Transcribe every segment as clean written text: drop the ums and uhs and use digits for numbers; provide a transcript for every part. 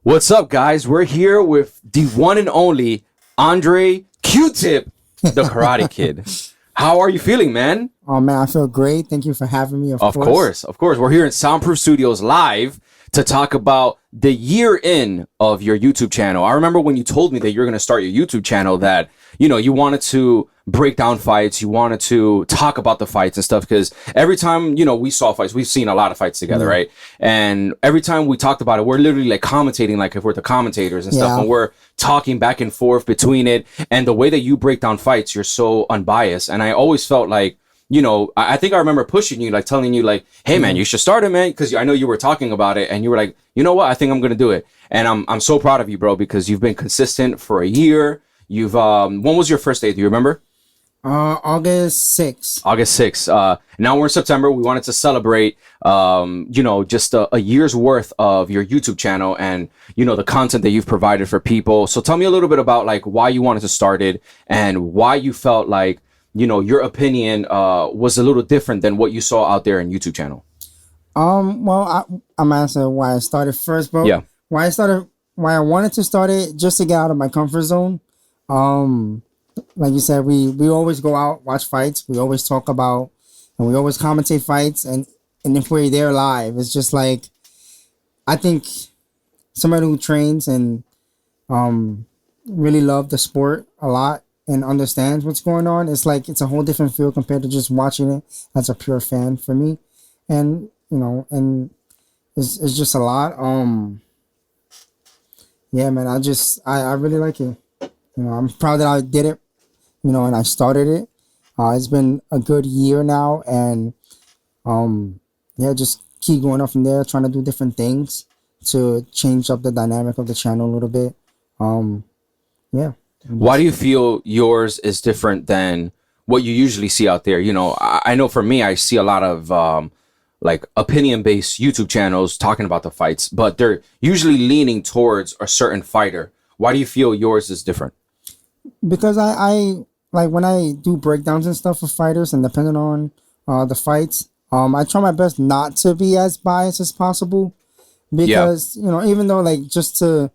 What's up, guys? We're here with the one and only Andre Q-Tip, the Karate Kid. How are you feeling, man? Oh, man, I feel great. Thank you for having me, Of course. We're here in SoundProof Studios live to talk about the year in of your YouTube channel. I remember when you told me that you're going to start your YouTube channel that, you wanted to break down fights. You wanted to talk about the fights and stuff because every time, we saw fights, we've seen a lot of fights together, right? And every time we talked about it, we're literally like commentating like if we're the commentators and stuff. And we're talking back and forth between it. And the way that you break down fights, you're so unbiased. And I always felt like, I think I remember pushing you, like telling you like, hey man, you should start it, man. Cause I know you were talking about it and you were like, you know what? I think I'm going to do it. And I'm so proud of you, bro, because you've been consistent for a year. You've, when was your first day? Do you remember? August 6th. August 6th. Now we're in September. We wanted to celebrate, just a year's worth of your YouTube channel and, the content that you've provided for people. So tell me a little bit about like why you wanted to start it and why you felt like, your opinion was a little different than what you saw out there in YouTube channel. Well, I'm answering why I started first, bro. Yeah. Why I wanted to start it just to get out of my comfort zone. Like you said, we always go out, watch fights. We always talk about, and we always commentate fights. And if we're there live, it's just like, I think somebody who trains and really love the sport a lot and understands what's going on, it's like it's a whole different feel compared to just watching it as a pure fan for me. And and it's just a lot. Yeah, man, I really like it. I'm proud that I did it, and I started it. It's been a good year now, and just keep going up from there, trying to do different things to change up the dynamic of the channel a little bit. Yeah. Why do you feel yours is different than what you usually see out there? I know for me, I see a lot of like opinion-based YouTube channels talking about the fights, but they're usually leaning towards a certain fighter. Why do you feel yours is different? Because I like when I do breakdowns and stuff of fighters, and depending on the fights, I try my best not to be as biased as possible. Because even though like just to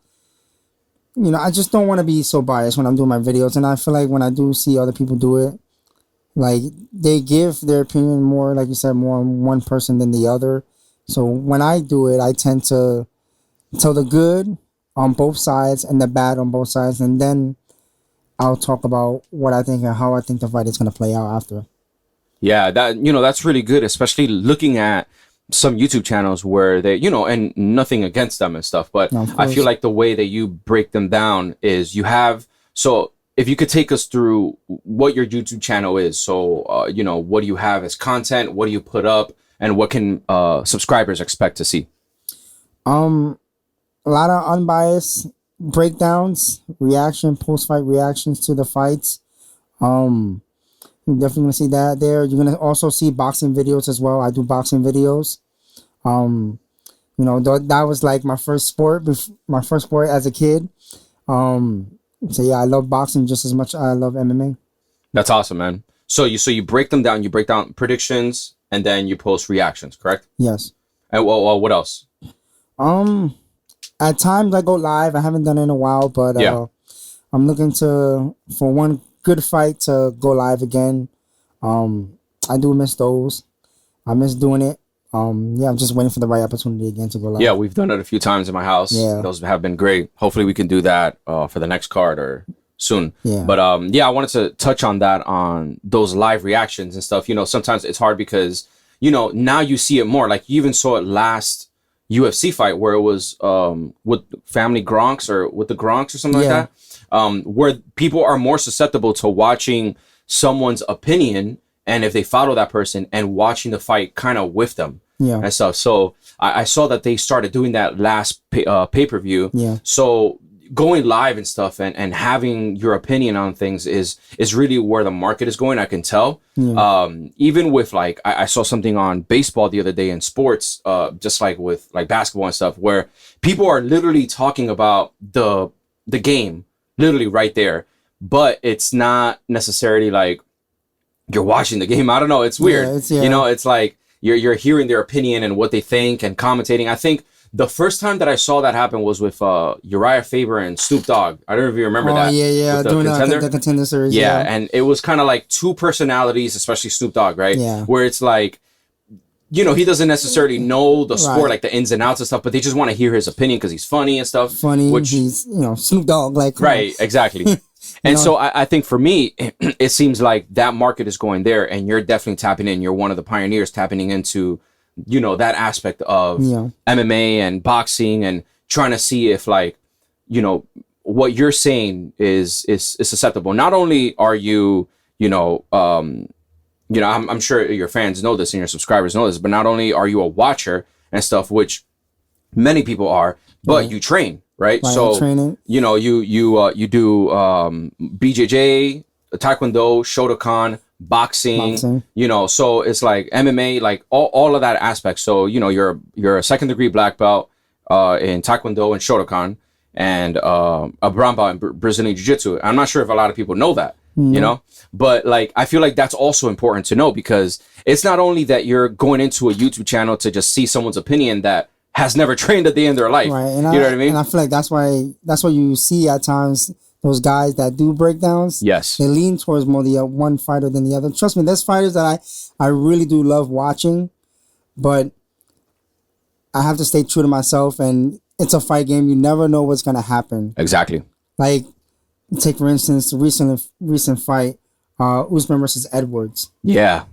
I just don't want to be so biased when I'm doing my videos, and I feel like when I do see other people do it, like they give their opinion more, like you said, more on one person than the other. So when I do it, I tend to tell the good on both sides and the bad on both sides, and then I'll talk about what I think and how I think the fight is going to play out after. Yeah, that's really good, especially looking at some YouTube channels where they, and nothing against them and stuff, but no, I feel like the way that you break them down is you have, so if you could take us through what your YouTube channel is. So, what do you have as content? What do you put up? And what can subscribers expect to see? A lot of unbiased breakdowns, post-fight reactions to the fights. You're definitely gonna see that there. You're gonna also see boxing videos as well. I do boxing videos. That was like my first sport as a kid. So yeah, I love boxing just as much as I love MMA. That's awesome, man. So you break them down. You break down predictions, and then you post reactions, correct? Yes. And what else? At times I go live. I haven't done it in a while, but I'm looking for one good fight to go live again. I do miss those. I miss doing it. I'm just waiting for the right opportunity again to go live. Yeah, we've done it a few times in my house. Yeah. Those have been great. Hopefully we can do that for the next card or soon. Yeah. But I wanted to touch on that, on those live reactions and stuff. Sometimes it's hard because, now you see it more. Like you even saw it last UFC fight where it was with Family Gronks or with the Gronks or something like that, where people are more susceptible to watching someone's opinion and if they follow that person and watching the fight kind of with them and stuff. So I saw that they started doing that last pay-per-view. Yeah. So going live and stuff and having your opinion on things is really where the market is going. I can tell. Yeah. Even with like, I saw something on baseball the other day in sports, just like with like basketball and stuff, where people are literally talking about the game literally right there, but it's not necessarily like you're watching the game. I don't know. It's weird. It's like you're hearing their opinion and what they think and commentating. I think The first time that I saw that happen was with Uriah Faber and Snoop Dogg. I don't know if you remember that. Yeah. Doing the Contender Series. Yeah, and it was kind of like two personalities, especially Snoop Dogg, right? Yeah. Where it's like, he doesn't necessarily know the sport, like the ins and outs and stuff, but they just want to hear his opinion because he's funny and stuff. Which he's, Snoop Dogg, like. Right, exactly. And so I think for me, it seems like that market is going there, and you're definitely tapping in. You're one of the pioneers tapping into, that aspect of MMA and boxing, and trying to see if, like, what you're saying is susceptible. Not only are you, I'm sure your fans know this and your subscribers know this, but not only are you a watcher and stuff, which many people are, but you train. Right. So, you do BJJ, Taekwondo, Shotokan, boxing, so it's like MMA, like all of that aspect. So, you're a second degree black belt in Taekwondo and Shotokan, and a brown belt in Brazilian Jiu-Jitsu. I'm not sure if a lot of people know that, but like, I feel like that's also important to know, because it's not only that you're going into a YouTube channel to just see someone's opinion that has never trained a day in their life. Right. And you know what I mean? And I feel like that's why you see at times those guys that do breakdowns. Yes. They lean towards more the one fighter than the other. Trust me, there's fighters that I really do love watching, but I have to stay true to myself, and it's a fight game. You never know what's going to happen. Exactly. Like, take for instance, the recent fight, Usman versus Edwards. Yeah.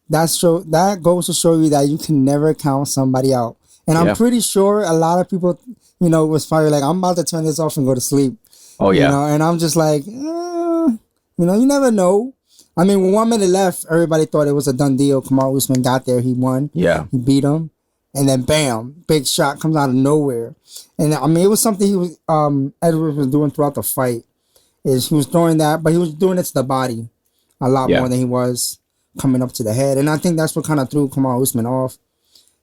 That goes to show you that you can never count somebody out. And I'm pretty sure a lot of people, was probably like, I'm about to turn this off and go to sleep. Oh, yeah. And I'm just like, you never know. I mean, with 1 minute left, everybody thought it was a done deal. Kamaru Usman got there. He won. Yeah. He beat him. And then, bam, big shot comes out of nowhere. And, I mean, it was something Edwards was doing throughout the fight. He was throwing that, but he was doing it to the body a lot more than he was coming up to the head. And I think that's what kind of threw Kamaru Usman off.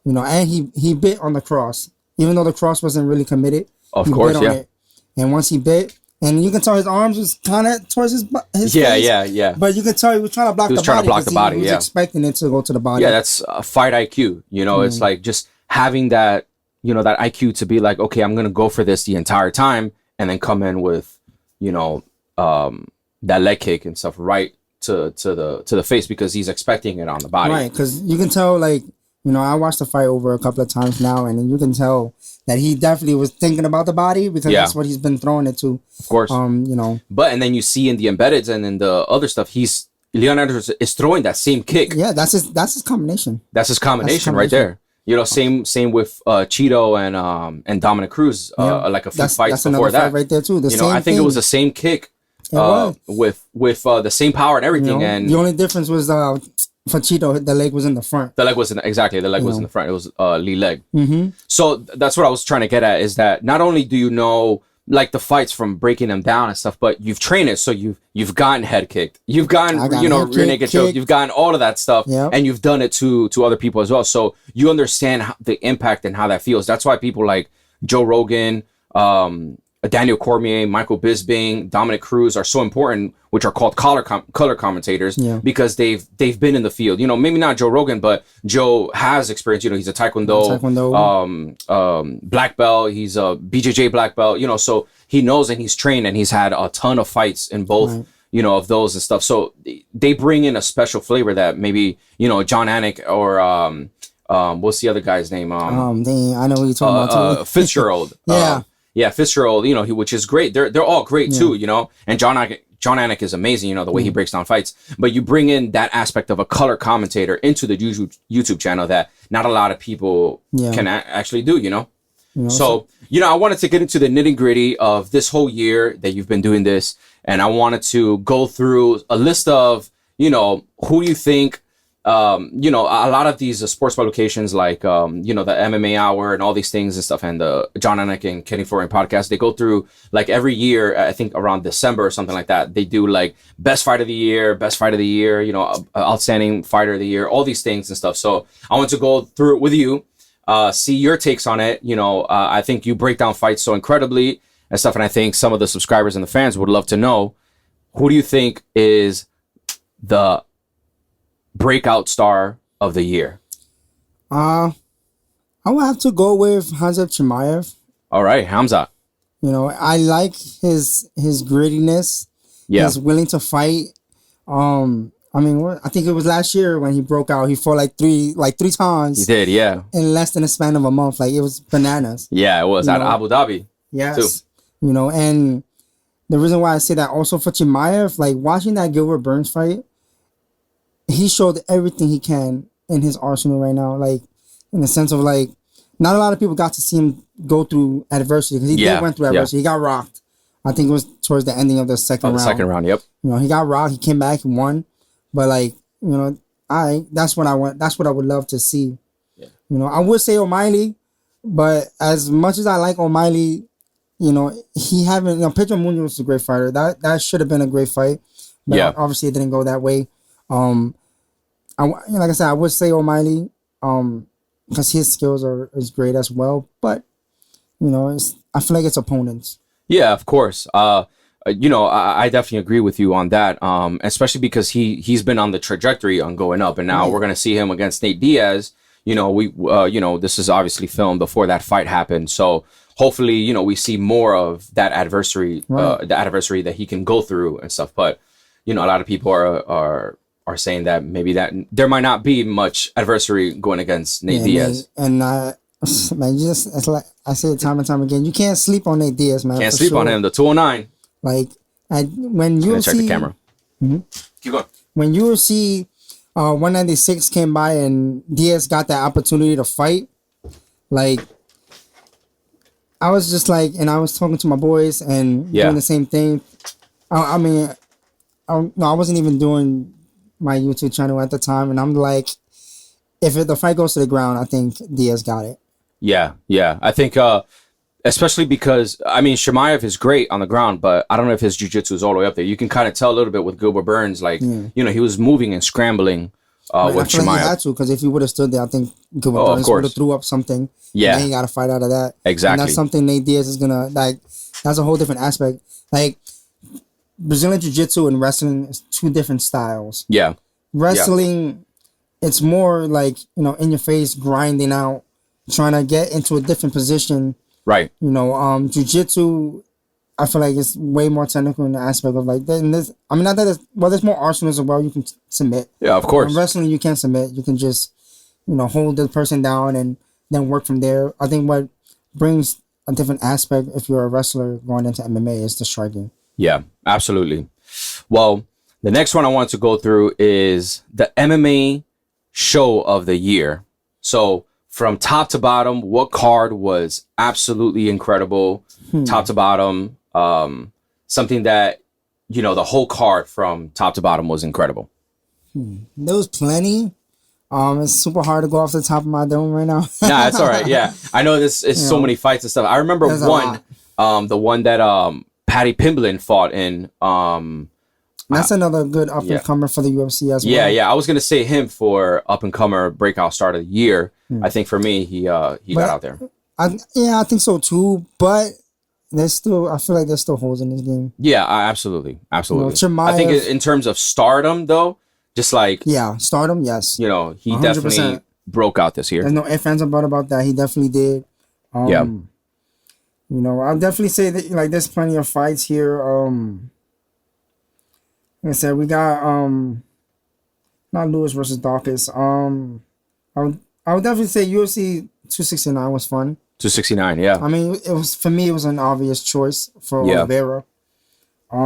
And he bit on the cross, even though the cross wasn't really committed. Of course, yeah. It. And once he bit, and you can tell his arms was kind of towards his face. Yeah. But you can tell he was trying to block the body. He was trying to block the body, He was expecting it to go to the body. Yeah, that's fight IQ. It's like just having that, that IQ to be like, okay, I'm going to go for this the entire time, and then come in with, that leg kick and stuff right to the face, because he's expecting it on the body. Right, because you can tell, like, I watched the fight over a couple of times now, and you can tell that he definitely was thinking about the body, because that's what he's been throwing it to. Of course. But, and then you see in the embeddeds and in the other stuff, Leonardo is throwing that same kick. Yeah, that's his combination. That's his combination right there. Same with Cheeto and Dominic Cruz, like a few fights before that. Fight right there too. I think it was the same kick with the same power and everything. And the only difference was for Cheeto, the leg was in the front. The leg was in the front. It was lead leg. Mm-hmm. So that's what I was trying to get at, is that not only do you know, like, the fights from breaking them down and stuff, but you've trained it, so you've gotten head kicked, you've gotten rear naked choke, you've gotten all of that stuff, and you've done it to other people as well. So you understand the impact and how that feels. That's why people like Joe Rogan, Daniel Cormier, Michael Bisping, Dominic Cruz are so important, which are called color commentators, because they've been in the field. Maybe not Joe Rogan, but Joe has experience. He's a Taekwondo black belt. He's a BJJ black belt. So he knows, and he's trained, and he's had a ton of fights in both. Of those and stuff. So they bring in a special flavor that maybe John Anik or what's the other guy's name? I know who you're talking about. Fitzgerald. Yeah, Fitzgerald, which is great. They're all great too, And John Anik is amazing, the way he breaks down fights. But you bring in that aspect of a color commentator into the YouTube channel that not a lot of people can actually do, So, I wanted to get into the nitty gritty of this whole year that you've been doing this. And I wanted to go through a list of, who you think, a lot of these sports publications like, the MMA Hour and all these things and stuff, and the John Anik and Kenny Florian podcast, they go through, like, every year, I think around December or something like that, they do like best fight of the year, outstanding fighter of the year, all these things and stuff. So I want to go through it with you, see your takes on it. I think you break down fights so incredibly and stuff. And I think some of the subscribers and the fans would love to know, who do you think is the breakout star of the year? I I would have to go with Hamza Chimaev. All right, Hamza. You know, I like his grittiness. Yeah. He's willing to fight. I mean, I think it was last year when he broke out. He fought like three times. He did, yeah. In less than a span of a month. Like, it was bananas. Yeah, it was at Abu Dhabi. Yes. Too. You know, and the reason why I say that also for Chimaev, like watching that Gilbert Burns fight, he showed everything he can in his arsenal right now. Like, in the sense of like, not a lot of people got to see him go through adversity because he did went through adversity. He got rocked. I think it was towards the ending of the second round. The second round, yep. You know, he got rocked. He came back and won. But like, you know, that's what I want. That's what I would love to see. Yeah. You know, I would say O'Malley, but as much as I like O'Malley, you know, Pedro Munoz is a great fighter. That should have been a great fight. But obviously it didn't go that way. Like I said, I would say O'Malley, because his skills is great as well. But you know, I feel like it's opponents. Yeah, of course. You know, I definitely agree with you on that. Especially because he's been on the trajectory on going up, and now we're gonna see him against Nate Diaz. You know, you know, this is obviously filmed before that fight happened, so hopefully, you know, we see more of that adversary, the adversary that he can go through and stuff. But you know, a lot of people are saying that maybe that there might not be much adversary going against Nate Diaz. And man, it's like I say it time and time again, you can't sleep on Nate Diaz, man. Can't sleep on him. The 209. Like, when you check the camera. Mm-hmm. Keep going. When UFC 196 came by and Diaz got that opportunity to fight, like, I was just like, and I was talking to my boys and doing the same thing. I mean, I wasn't even doing my YouTube channel at the time, and I'm like, if the fight goes to the ground, I think Diaz got it. Yeah. I think, especially because, I mean, Chimaev is great on the ground, but I don't know if his jiu-jitsu is all the way up there. You can kind of tell a little bit with Gilbert Burns, like, you know, he was moving and scrambling with Chimaev. Like he had to, because if he would have stood there, I think Gilbert Burns would have threw up something. Yeah. And then he got to fight out of that. Exactly. And that's something Nate Diaz is going to, like, that's a whole different aspect. Like, Brazilian jiu-jitsu and wrestling is two different styles. Yeah. Wrestling, it's more like, you know, in your face, grinding out, trying to get into a different position. Right. You know, jiu-jitsu, I feel like it's way more technical in the aspect of like, there's more arsenals as well. You can submit. Yeah, of course. In wrestling, you can't submit. You can just, you know, hold the person down and then work from there. I think what brings a different aspect if you're a wrestler going into MMA is the striking. Yeah, absolutely. Well, the next one I want to go through is the MMA show of the year. So from top to bottom, what card was absolutely incredible? Top to bottom, something that, you know, the whole card from top to bottom was incredible. There was plenty. It's super hard to go off the top of my dome right now. Nah, it's all right. Yeah, I know this is so many fights and stuff. I remember the one that Patty Pimblin fought in. That's another good up and comer for the UFC as well. Yeah. I was gonna say him for up and comer breakout start of the year. I think for me, he got out there. I think so too. But I feel like there's still holes in this game. Yeah, absolutely. You know, Chimaev, I think in terms of stardom, though, just like stardom, yes. You know, he 100%. Definitely broke out this year. There's no ifs, ands, or buts about that. He definitely did. You know, I'll definitely say that like there's plenty of fights here. Like I said, we got not Lewis versus Dawkins. I would definitely say UFC 269 was fun. 269, yeah. I mean, it was for me. It was an obvious choice for Oliveira. We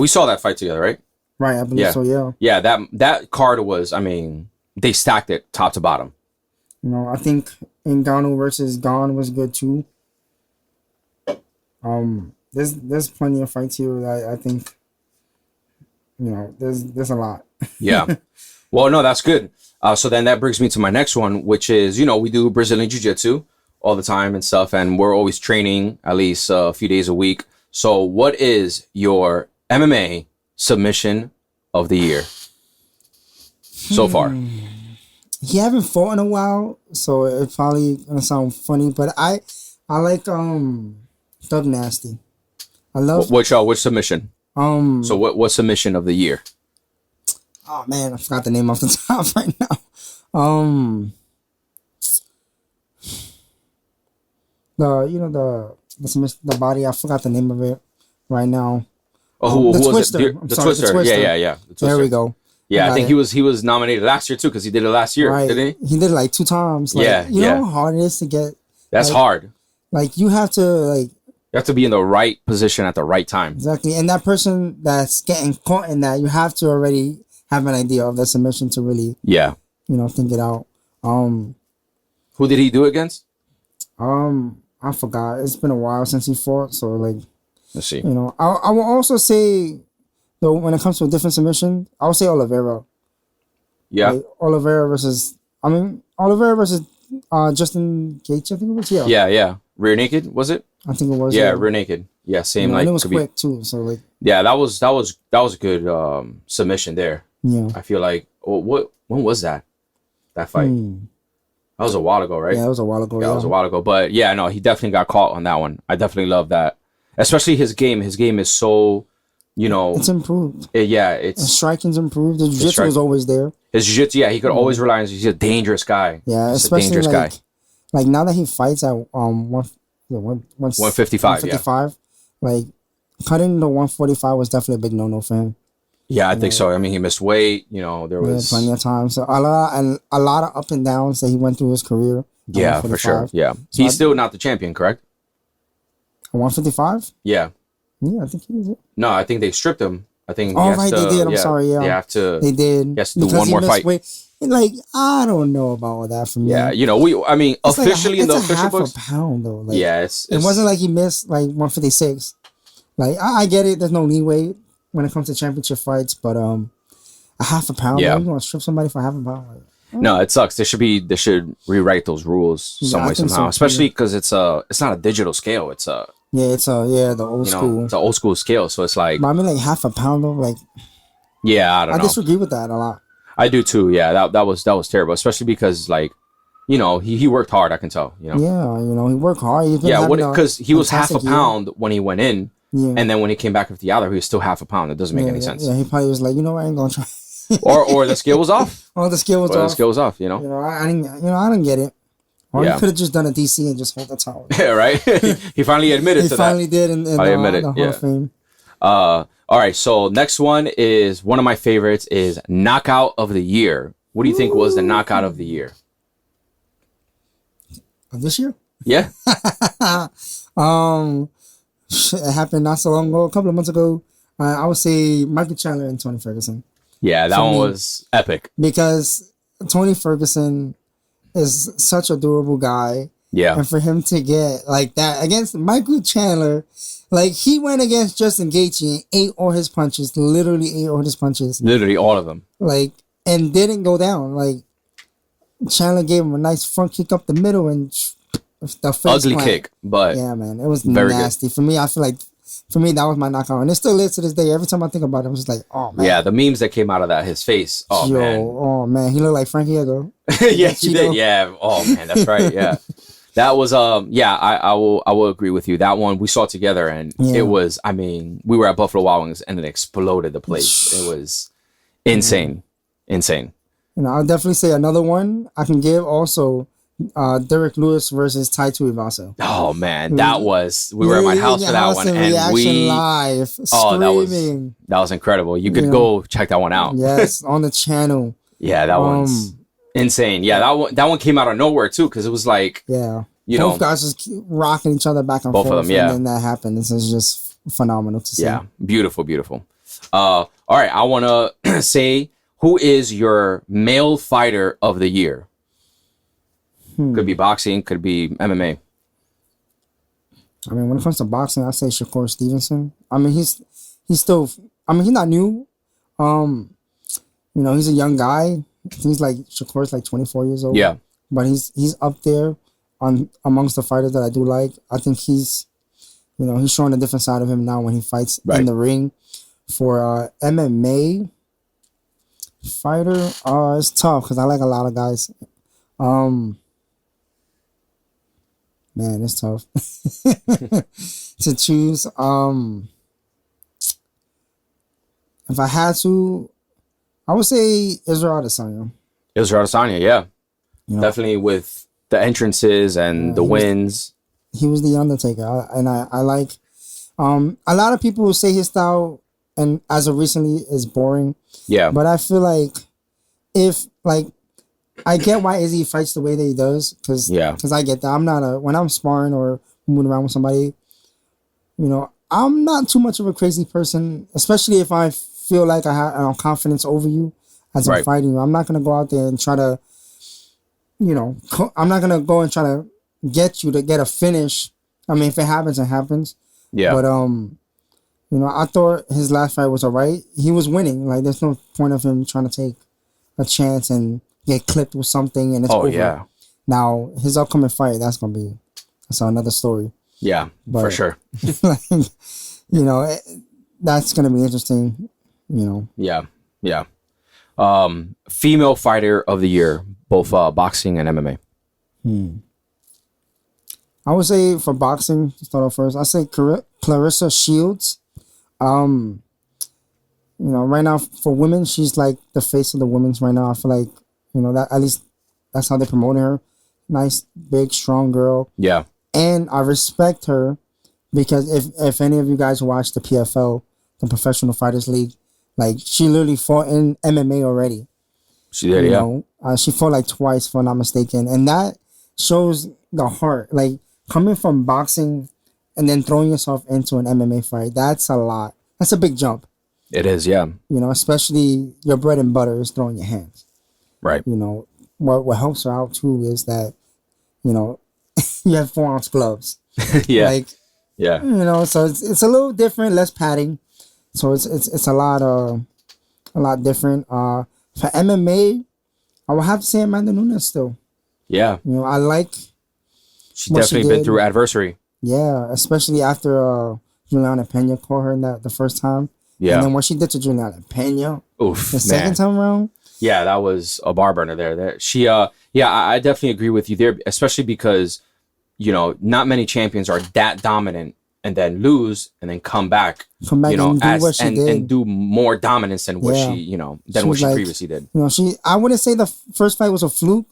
saw that fight together, right? Right, I believe so. Yeah. Yeah, that card was. I mean, they stacked it top to bottom. You know, I think Ngannou versus Gane was good too. There's plenty of fights here that I think, you know, there's a lot. Yeah. Well, no, that's good. So then that brings me to my next one, which is, you know, we do Brazilian Jiu-Jitsu all the time and stuff, and we're always training at least a few days a week. So what is your MMA submission of the year so far? He haven't fought in a while, so it's probably gonna sound funny, but I like Thug Nasty. I love which submission. So what submission of the year? Oh man, I forgot the name off the top right now. the body. I forgot the name of it right now. Oh, the who was Twister. it? The Twister. Yeah. The Twister. There we go. Yeah, I think he was nominated last year too because he did it last year, didn't he? He did it like 2 times. Like, you know how hard it is to get. That's hard. Like you have to be in the right position at the right time. Exactly, and that person that's getting caught in that, you have to already have an idea of the submission to really, think it out. Who did he do it against? I forgot. It's been a while since he fought, so let's see. I will also say, though, when it comes to a different submission, I would say Oliveira. Yeah. Oliveira versus Justin Gaethje, I think it was. Yeah. Rear naked, was it? I think it was. Yeah, rear naked. Yeah, same. And it was quick too. So yeah, that was a good submission there. Yeah. I feel like when was that fight? That was a while ago, right? Yeah, it was a while ago. Yeah, it was a while ago. But yeah, no, he definitely got caught on that one. I definitely love that, especially his game. His game is so, it's improved. His striking's improved. His jiu-jitsu was always there. His jiu-jitsu, he could always rely on. He's a dangerous guy. Yeah, he's especially a dangerous guy. Like now that he fights at 155. Yeah. Like cutting the 145 was definitely a big no-no for him. Yeah, I think so. I mean, he missed weight. There was plenty of times. So a lot of up and downs that he went through his career. Yeah, for sure. Yeah, so he's still not the champion, correct? 155. Yeah. Yeah, I think he is it. No, I think they stripped him. I think. Oh right, they did. I'm sorry. Yeah, they have to. They did. He has to do one more fight. Like I don't know about all that for me. Yeah, I mean, it's officially in the official books, a pound though. It wasn't like he missed 156. Like I get it. There's no leeway when it comes to championship fights, but a half a pound. Yeah, you want to strip somebody for half a pound? No, it sucks. They should rewrite those rules some way somehow. Especially because it's not a digital scale. It's the old school. It's an old school scale. So it's like. But I mean, half a pound though. Yeah, I don't know. I disagree with that a lot. I do too. Yeah, that was terrible. Especially because he worked hard. I can tell. Yeah, he worked hard. Because he was half a pound when he went in, and then when he came back with the other, he was still half a pound. It doesn't make any sense. Yeah, he probably was like, I ain't gonna try. or the scale was off. Oh, the scale was off. The scale was off. I didn't get it. Or he could have just done a DC and just hold the towel. Yeah, right. He finally admitted to that. He finally did in the Hall of Fame. All right, so next one is one of my favorites is Knockout of the Year. What do you think was the Knockout of the Year? Of this year? Yeah. It happened not so long ago, a couple of months ago. I would say Michael Chandler and Tony Ferguson. Yeah, that one was epic. Because Tony Ferguson is such a durable guy. Yeah. And for him to get like that against Michael Chandler, like he went against Justin Gaethje and ate all his punches, literally ate all his punches. Literally all of them. Like, and didn't go down. Like, Chandler gave him a nice front kick up the middle and the face ugly plant. kick, but yeah, man, it was nasty. Good. For me, I feel like that was my knockout, and it still is to this day. Every time I think about it, I'm just like, oh man. Yeah, the memes that came out of that, his face. Oh man, he looked like Frankie Edgar. Yeah, he did. Yeah. Oh man, that's right. Yeah. That was I will agree with you. That one we saw together and it was, I mean, we were at Buffalo Wild Wings and it exploded the place. It was insane. Insane. I'll definitely say another one I can give also Derek Lewis versus Tai Tuivasa. Oh man, that was we were at my house for that one and we live screaming. That was incredible. You could go check that one out. Yes, on the channel. Yeah, that one's insane. Yeah, that one came out of nowhere too because it was like both guys just keep rocking each other back and forth. Both of them, yeah. And then that happened. This is just phenomenal to see. Yeah, beautiful. All right, I want to say who is your male fighter of the year? Could be boxing, could be MMA. I mean, when it comes to boxing, I say Shakur Stevenson. I mean, he's still. I mean, he's not new. He's a young guy. He's like Shakur's like 24 years old. Yeah, but he's up there amongst the fighters that I do like. I think he's showing a different side of him now when he fights in the ring. For MMA fighter, it's tough because I like a lot of guys. Man, it's tough to choose. If I had to, I would say Israel Adesanya. Israel Adesanya, yeah. Definitely with the entrances and the wins. he was the Undertaker, I like. A lot of people will say his style, and as of recently, is boring. Yeah. But I feel like if like I get why Izzy fights the way that he does, because I get that. I'm not when I'm sparring or moving around with somebody, you know, I'm not too much of a crazy person, especially if I feel like I have confidence over you as I'm fighting you. I'm not gonna go out there and try to, you know, I'm not gonna go and try to get you to get a finish. I mean, if it happens, it happens. Yeah. But you know, I thought his last fight was alright. He was winning. Like, there's no point of him trying to take a chance and get clipped with something and it's over. Yeah. Now his upcoming fight, that's another story. Yeah, but, for sure. Like, you know, that's gonna be interesting. You know. Yeah, yeah. Female fighter of the year, both boxing and MMA. I would say for boxing, to start off first, I say Clarissa Shields. You know, right now for women, she's like the face of the women's right now. I feel like, you know, that at least that's how they promote her. Nice, big, strong girl. Yeah. And I respect her because if any of you guys watch the PFL, the Professional Fighters League, like, she literally fought in MMA already. She did, you know? She fought like twice, if I'm not mistaken. And that shows the heart. Like, coming from boxing and then throwing yourself into an MMA fight, that's a lot. That's a big jump. It is, yeah. You know, especially your bread and butter is throwing your hands. Right. You know, what helps her out too is that, you know, you have 4-ounce gloves. Yeah. Like, yeah. You know, so it's a little different, less padding. So it's a lot different. For MMA, I would have to say Amanda Nunes still. Yeah. You know, I like. She's definitely been through adversity. Yeah, especially after Juliana Pena caught her in the first time. Yeah. And then what she did to Juliana Pena. Oof, the second time around. Yeah, that was a bar burner there. She I definitely agree with you there, especially because, you know, not many champions are that dominant and then lose and then come back you know, and do what she did. And do more dominance than what she, you know, than what she previously did. You know, I wouldn't say the first fight was a fluke,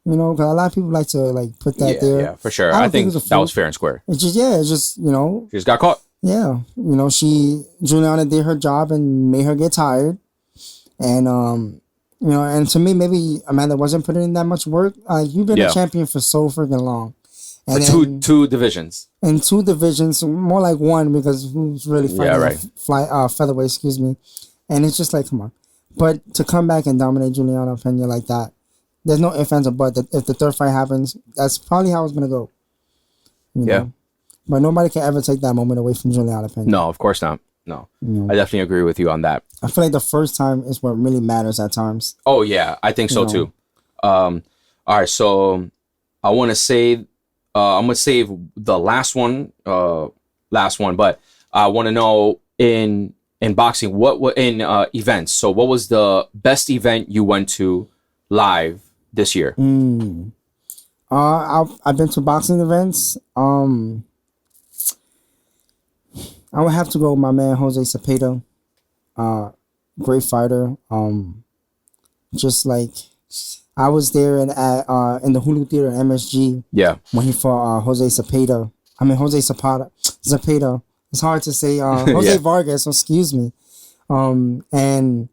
you know, because a lot of people like to like put that there. Yeah, for sure. I think that was fair and square. It's just, you know. She just got caught. Yeah. You know, Juliana did her job and made her get tired. And, you know, and to me, maybe Amanda wasn't putting in that much work. You've been a champion for so freaking long. And for two divisions. In 2 divisions, more like one, because who's really fighting featherweight, excuse me. And it's just like, come on. But to come back and dominate Juliana Pena like that, there's no ifs, ands, or buts. If the third fight happens, that's probably how it's going to go. You know? But nobody can ever take that moment away from Juliana Pena. No, of course not. No. I definitely agree with you on that. I feel like the first time is what really matters at times. Oh, yeah. I think so, too. All right, so I want to say... I'm gonna save the last one, but I want to know in boxing what in events. So, what was the best event you went to live this year? I've been to boxing events. I would have to go with my man Jose Cepeda, great fighter. Just like. I was there in the Hulu Theater at MSG. Yeah. When he fought Jose Zapata. It's hard to say. Jose Vargas, excuse me. And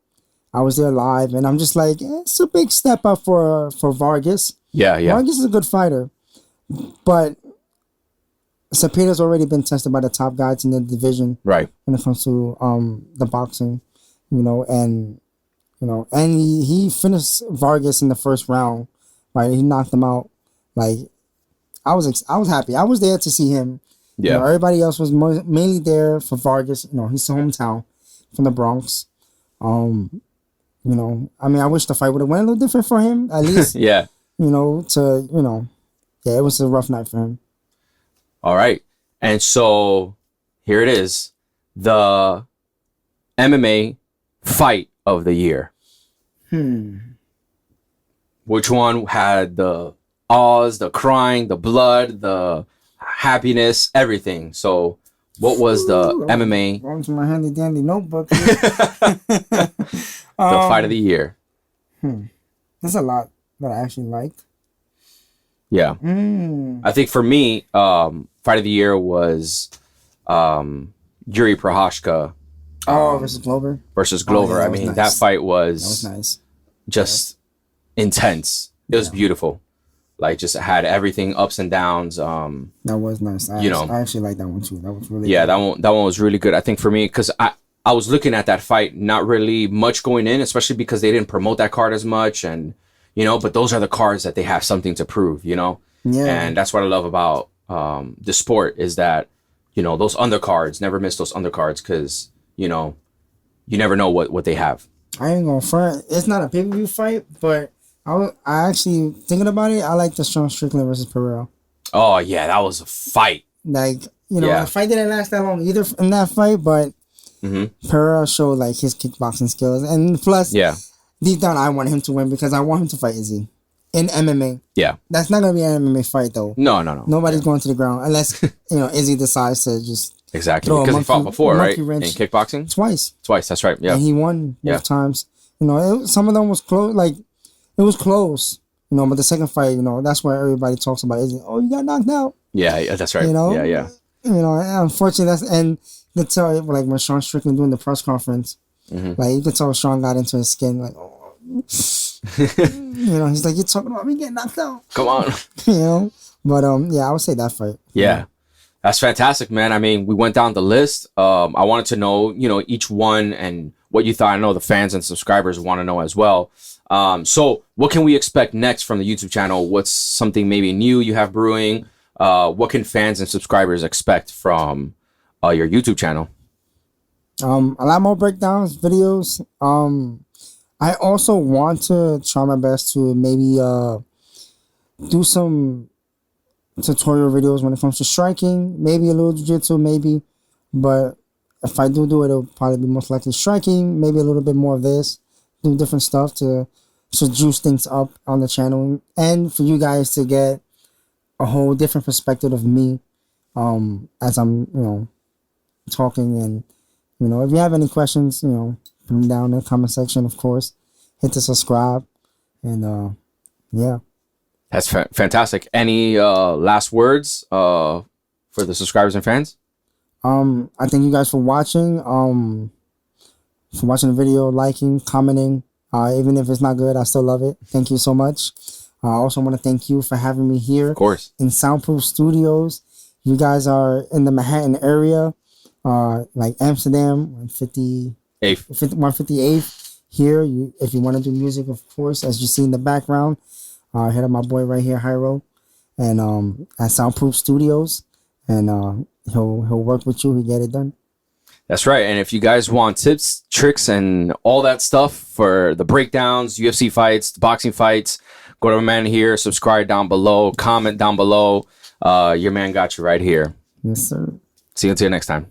I was there live, and I'm just like, it's a big step up for Vargas. Yeah. Vargas is a good fighter, but Zapata's already been tested by the top guys in the division. Right. When it comes to the boxing, you know, and he finished Vargas in the first round. Right, he knocked him out. Like, I was happy. I was there to see him. Yeah. You know, everybody else was mainly there for Vargas. You know, he's hometown from the Bronx. You know, I mean, I wish the fight would have went a little different for him. At least, yeah. You know, it was a rough night for him. All right, and so here it is, the MMA fight of the year. Which one had the awes, the crying, the blood, the happiness, everything? So, what was the MMA? Going to my handy dandy notebook. The fight of the year. There's a lot that I actually liked. Yeah. I think for me, fight of the year was Yuri Prohashka. Versus Glover. Yeah, I mean, nice. That fight was nice. Just intense. It was beautiful. Like, just had everything ups and downs. That was nice. I actually like that one too. That was really good. That one was really good. I think for me, because I was looking at that fight, not really much going in, especially because they didn't promote that card as much, and but those are the cards that they have something to prove, Yeah. And that's what I love about the sport is that those undercards, never miss those undercards, because you never know what they have. I ain't gonna front. It's not a pay-per-view fight, but I actually thinking about it. I like the Sean Strickland versus Pereira. Oh yeah, that was a fight. Like the fight didn't last that long either in that fight, but Pereira showed like his kickboxing skills, and plus, deep down I want him to win because I want him to fight Izzy in MMA. Yeah, that's not gonna be an MMA fight though. No. Nobody's going to the ground unless Izzy decides to just. Exactly, because he fought before, right? In kickboxing? Twice, that's right, yeah. And he won both times. Some of them was close, like, it was close, but the second fight, that's where everybody talks about is, oh, you got knocked out. Yeah, that's right. Yeah. Unfortunately, and you could tell, like, when Sean Strickland doing the press conference, like, you could tell Sean got into his skin, like, oh. He's like, you're talking about me getting knocked out. Come on. But, I would say that fight. Yeah. That's fantastic, man. I mean, we went down the list. I wanted to know, each one and what you thought. I know the fans and subscribers want to know as well. So what can we expect next from the YouTube channel? What's something maybe new you have brewing? What can fans and subscribers expect from your YouTube channel? A lot more breakdowns, videos. I also want to try my best to maybe do some tutorial videos when it comes to striking, maybe a little jiu-jitsu, maybe, but if I do it, it'll probably be most likely striking, maybe a little bit more of this, do different stuff to juice things up on the channel, and for you guys to get a whole different perspective of me as I'm talking. And if you have any questions, put them down in the comment section. Of course, hit the subscribe, and That's fantastic. Any last words for the subscribers and fans? I thank you guys for watching. For watching the video, liking, commenting. Even if it's not good, I still love it. Thank you so much. I also want to thank you for having me here. Of course. In SoundProof Studios. You guys are in the Manhattan area, like Amsterdam, 158th. Here, if you want to do music, of course, as you see in the background. Hit up my boy right here, Hyro, and at SoundProof Studios, and he'll work with you. He'll get it done. That's right. And if you guys want tips, tricks, and all that stuff for the breakdowns, UFC fights, boxing fights, go to my man here. Subscribe down below. Comment down below. Your man got you right here. Yes, sir. See you until next time.